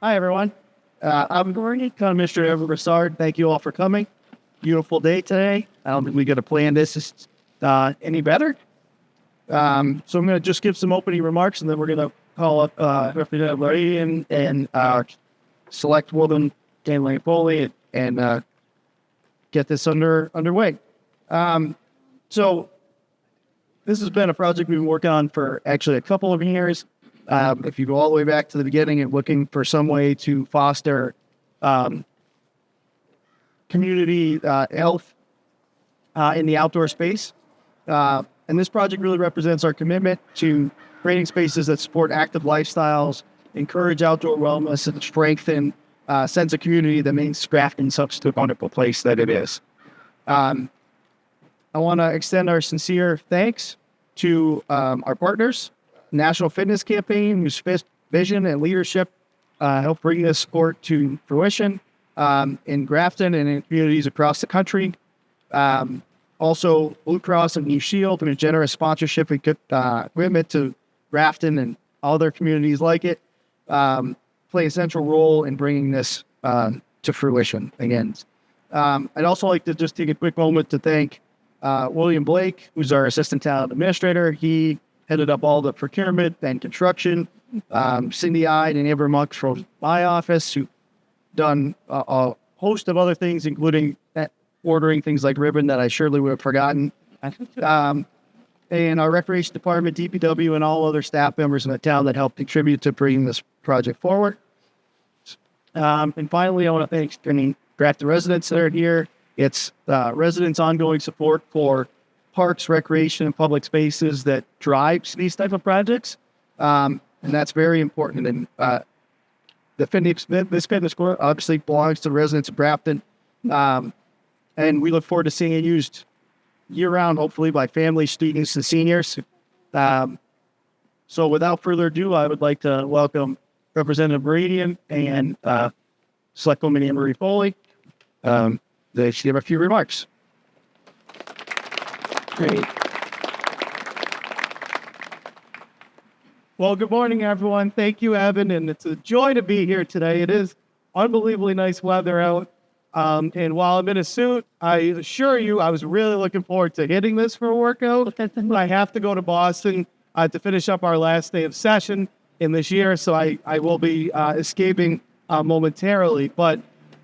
Hi, everyone. I'm County Commissioner Evan Broussard. Thank you all for coming. Beautiful day today. I don't think we got to plan this any better. So I'm going to just give some opening remarks, and then we're going to call up Representative Larry and select Woman Dan Foley and get this underway. So this has been a project we've been working on for actually a couple of years. If you go all the way back to the beginning and looking for some way to foster community health in the outdoor space. And this project really represents our commitment to creating spaces that support active lifestyles, encourage outdoor wellness, and strengthen a sense of community that makes Grafton such a wonderful place that it is. I want to extend our sincere thanks to our partners, National Fitness Campaign, whose vision and leadership helped bring this sport to fruition in Grafton and in communities across the country. Also, Blue Cross and Blue Shield and a generous sponsorship and commitment to Grafton and all their communities like it play a central role in bringing this to fruition again. I'd also like to just take a quick moment to thank William Blake, who's our Assistant Town Administrator. He headed up all the procurement and construction. Cindy Ide and Amber Monk from my office, who've done a host of other things, including ordering things like ribbon that I surely would have forgotten. And our Recreation Department, DPW, and all other staff members in the town that helped contribute to bringing this project forward. And finally, I want to thank any Grafton residents that are here. It's residents' ongoing support for parks, recreation, and public spaces that drives these type of projects. And that's very important. And this fitness court obviously belongs to the residents of Grafton. And we look forward to seeing it used year-round, hopefully, by families, students, and seniors. So without further ado, I would like to welcome Representative Meridian and Selectwoman Anne Marie Foley. They should have a few remarks. Great. Well, good morning, everyone. Thank you, Evan, and it's a joy to be here today. It is unbelievably nice weather out. And while I'm in a suit, I assure you, I was really looking forward to hitting this for a workout. I have to go to Boston to finish up our last day of session in this year, so I will be escaping momentarily. But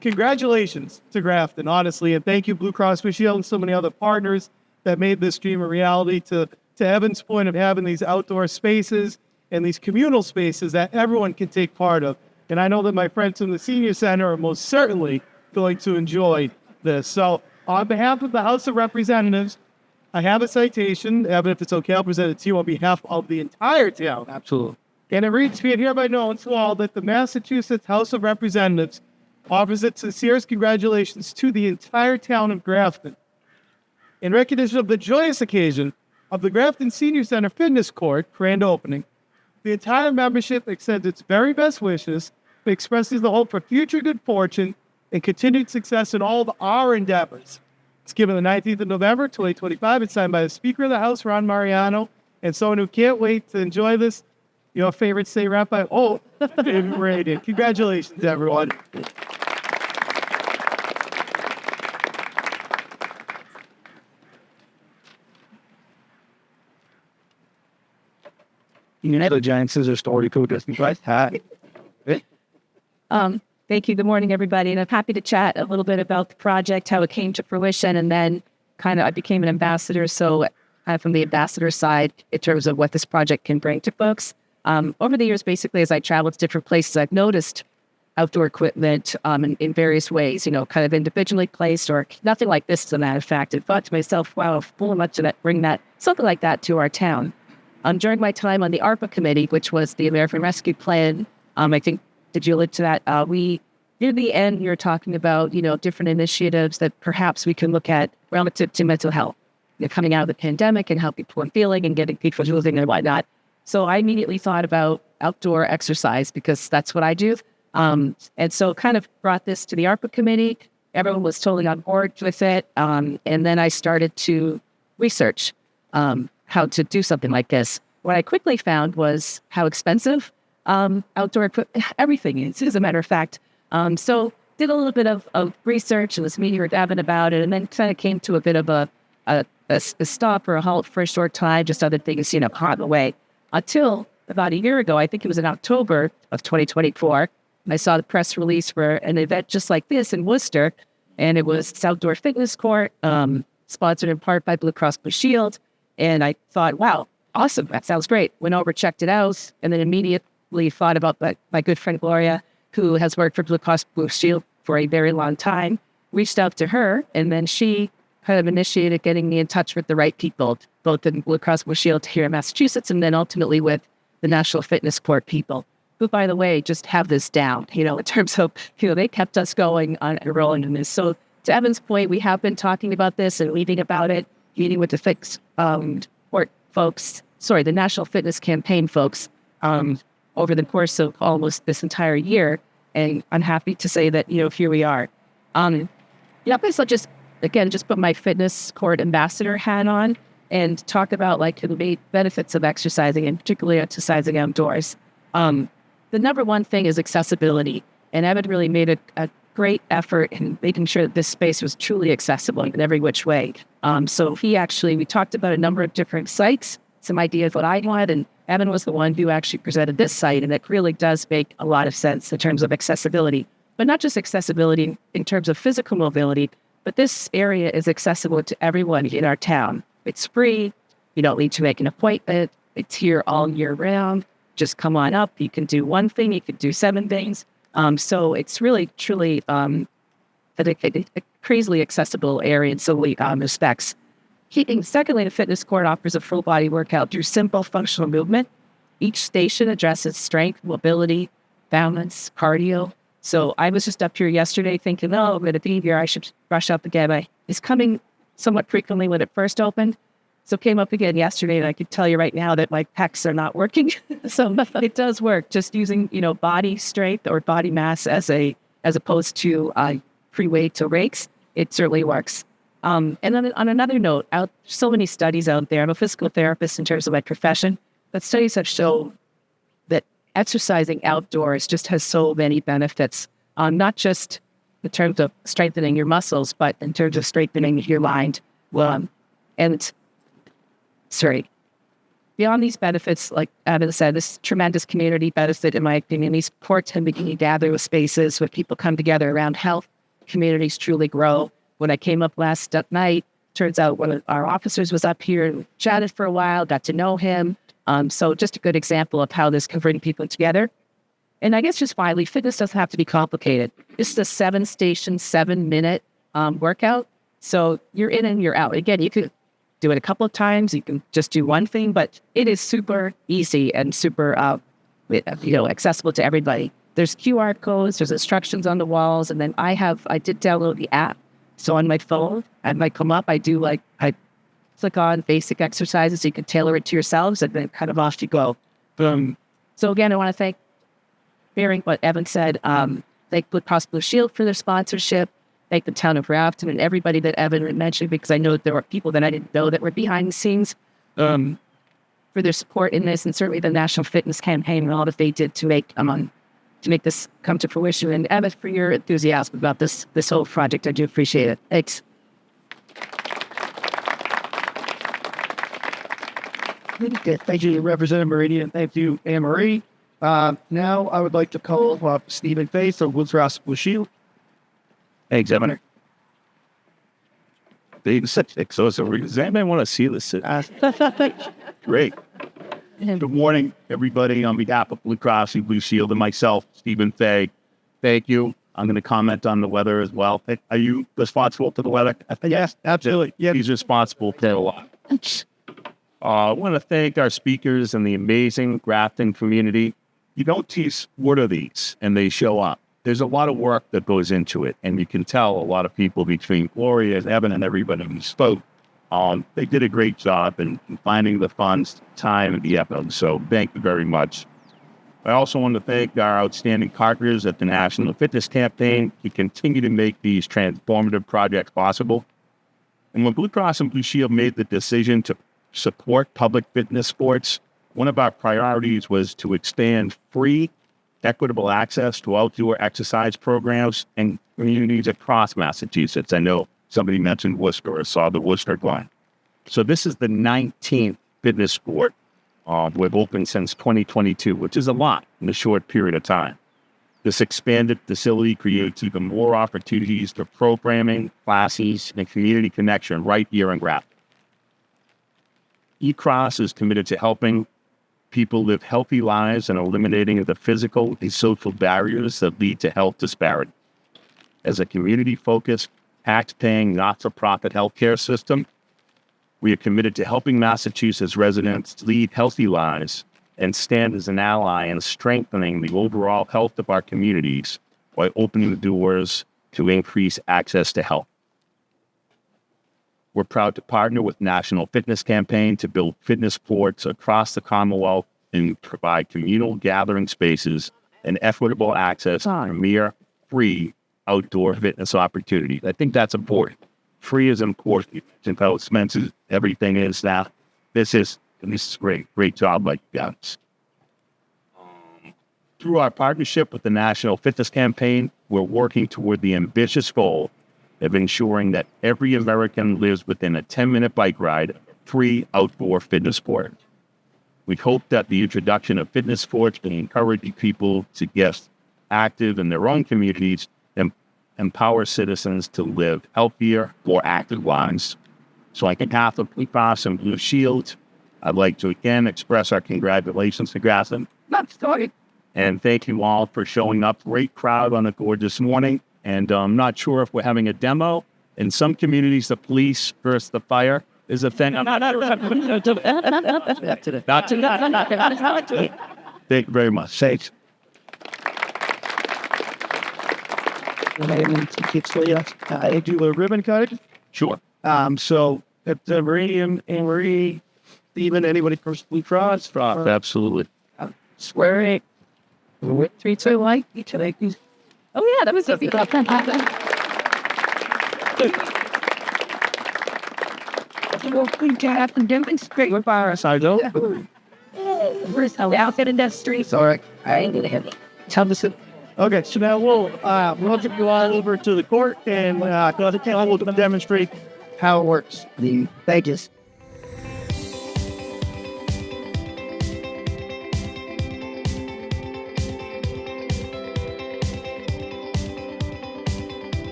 congratulations to Grafton, honestly, and thank you, Blue Cross Blue Shield, and so many other partners that made this dream a reality. To Evan's point of having these outdoor spaces and these communal spaces that everyone can take part of. And I know that my friends in the Senior Center are most certainly going to enjoy this. So on behalf of the House of Representatives, I have a citation. Evan, if it's okay, I'll present it to you on behalf of the entire town. Absolutely. And it reads, "Be it hereby known to all that the Massachusetts House of Representatives offers its sincerest congratulations to the entire town of Grafton. In recognition of the joyous occasion of the Grafton Senior Center Fitness Court grand opening, the entire membership extends its very best wishes and expresses the hope for future good fortune and continued success in all of our endeavors." It's given the 19th of November, 2025. It's signed by the Speaker of the House, Ron Mariano, and someone who can't wait to enjoy this, your favorite state rep by, David Meridian. Congratulations, everyone. You know the giant scissor story code, right? Thank you. Good morning, everybody. And I'm happy to chat a little bit about the project, how it came to fruition, and then I became an ambassador. So from the ambassador side, in terms of what this project can bring to folks. Over the years, basically, as I traveled to different places, I've noticed outdoor equipment in various ways, kind of individually placed or nothing like this, as a matter of fact. And thought to myself, wow, full much of that, bring something like that to our town. During my time on the ARPA committee, which was the American Rescue Plan, I think, did you allude to that? We, near the end, we were talking about, different initiatives that perhaps we can look at relative to mental health, coming out of the pandemic and how people are feeling and getting people moving and whatnot. So I immediately thought about outdoor exercise because that's what I do. And so kind of brought this to the ARPA committee. Everyone was totally on board with it. And then I started to research how to do something like this. What I quickly found was how expensive outdoor equipment, everything is, as a matter of fact. So did a little bit of research and was meeting with Evan about it, and then kind of came to a bit of a stop or a halt for a short time, just other things, on the way. Until about a year ago, I think it was in October of 2024, I saw the press release for an event just like this in Worcester, and it was this outdoor fitness court, sponsored in part by Blue Cross Blue Shield. And I thought, wow, awesome, that sounds great. Went over, checked it out, and then immediately thought about my good friend Gloria, who has worked for Blue Cross Blue Shield for a very long time, reached out to her, and then she kind of initiated getting me in touch with the right people, both in Blue Cross Blue Shield here in Massachusetts, and then ultimately with the National Fitness Court people, who, by the way, just have this down, in terms of, they kept us going on and rolling in this. So to Evan's point, we have been talking about this and reading about it, meeting with the the National Fitness Campaign folks, over the course of almost this entire year. And I'm happy to say that, here we are. I guess I'll just put my fitness court ambassador hat on and talk about the main benefits of exercising, and particularly exercising outdoors. The number one thing is accessibility. And Evan really made a great effort in making sure that this space was truly accessible in every which way. So we talked about a number of different sites, some ideas what I wanted, and Evan was the one who actually presented this site, and it really does make a lot of sense in terms of accessibility. But not just accessibility in terms of physical mobility, but this area is accessible to everyone in our town. It's free. You don't need to make an appointment. It's here all year round. Just come on up. You can do one thing. You can do 7 things. So it's really, truly a crazily accessible area in so many respects. Secondly, the fitness court offers a full body workout through simple functional movement. Each station addresses strength, mobility, balance, cardio. So I was just up here yesterday thinking, I'm going to be here. I should brush up again. I was coming somewhat frequently when it first opened. So came up again yesterday, and I could tell you right now that my pecs are not working. So it does work, just using, body strength or body mass as opposed to free weights or rakes. It certainly works. And then on another note, so many studies out there. I'm a physical therapist in terms of my profession, but studies have shown that exercising outdoors just has so many benefits, not just in terms of strengthening your muscles, but in terms of strengthening your mind. Beyond these benefits, like Evan said, this tremendous community benefit, in my opinion, these courts and beginning gather with spaces where people come together around health. Communities truly grow. When I came up last night, turns out one of our officers was up here and chatted for a while, got to know him. So just a good example of how this can bring people together. And I guess just finally, fitness doesn't have to be complicated. This is a 7-station, 7-minute workout. So you're in and you're out. Again, you could do it a couple of times. You can just do one thing, but it is super easy and super, accessible to everybody. There's QR codes, there's instructions on the walls, and then I did download the app. So on my phone, I might come up, I click on basic exercises, so you can tailor it to yourselves, and then kind of off you go. Boom. So again, I want to thank, hearing what Evan said, thank Blue Cross Blue Shield for their sponsorship, thank the town of Grafton and everybody that Evan mentioned, because I know that there were people that I didn't know that were behind the scenes, for their support in this, and certainly the National Fitness Campaign and all that they did to make this come to fruition. And Evan, for your enthusiasm about this whole project, I do appreciate it. Thanks. Thank you, Representative Meridian. Thank you, Anne Marie. Now I would like to call up Stephen Faith of Blue Cross Blue Shield. Hey, Examiner. Does anybody want to see this? Great. Good morning, everybody. On behalf of Blue Cross and Blue Shield and myself, Stephen Fay, thank you. I'm going to comment on the weather as well. Are you responsible for the weather? Yes, absolutely. Yeah. He's responsible for a lot. I want to thank our speakers and the amazing Grafton community. You don't tease what are these, and they show up. There's a lot of work that goes into it, and you can tell a lot of people between Gloria, Evan, and everybody who spoke. They did a great job in finding the funds, time, and the effort. So thank you very much. I also want to thank our outstanding partners at the National Fitness Campaign who continue to make these transformative projects possible. And when Blue Cross and Blue Shield made the decision to support public fitness sports, One of our priorities was to expand free, equitable access to outdoor exercise programs in communities across Massachusetts. I know somebody mentioned Worcester or saw the Worcester line. So this is the 19th fitness sport we've opened since 2022, which is a lot in a short period of time. This expanded facility creates even more opportunities for programming, classes, and community connection right here in Grafton. eCross is committed to helping people live healthy lives and eliminating the physical and social barriers that lead to health disparity. As a community-focused, tax-paying, not-for-profit healthcare system, we are committed to helping Massachusetts residents lead healthy lives and stand as an ally in strengthening the overall health of our communities by opening the doors to increase access to health. We're proud to partner with National Fitness Campaign to build fitness courts across the Commonwealth and provide communal gathering spaces and equitable access to premier, free outdoor fitness opportunities. I think that's important. Free is important. It's how expensive everything is now. This is great. Great job, like you guys. Through our partnership with the National Fitness Campaign, we're working toward the ambitious goal of ensuring that every American lives within a 10-minute bike ride of free outdoor fitness sport. We hope that the introduction of fitness sports will encourage people to get active in their own communities and empower citizens to live healthier, more active lives. So on behalf of Blue Cross and Blue Shield, I'd like to again express our congratulations to Grafton. And thank you all for showing up. Great crowd on the gorgeous morning. And I'm not sure if we're having a demo. In some communities, the police versus the fire is a thing. Thank you very much. Thanks. I do a ribbon cutting. Sure. So if the Marie and Marie, even anybody from Blue Cross, Absolutely. Swearing. 3, 2, 1. Each of these. Oh yeah, that was a big we have to demonstrate with virus. I don't. Where's the outfit industry? Sorry, I ain't gonna have it. Tell us. Okay, so now we'll take you all over to the court and we'll demonstrate how it works. Thank you.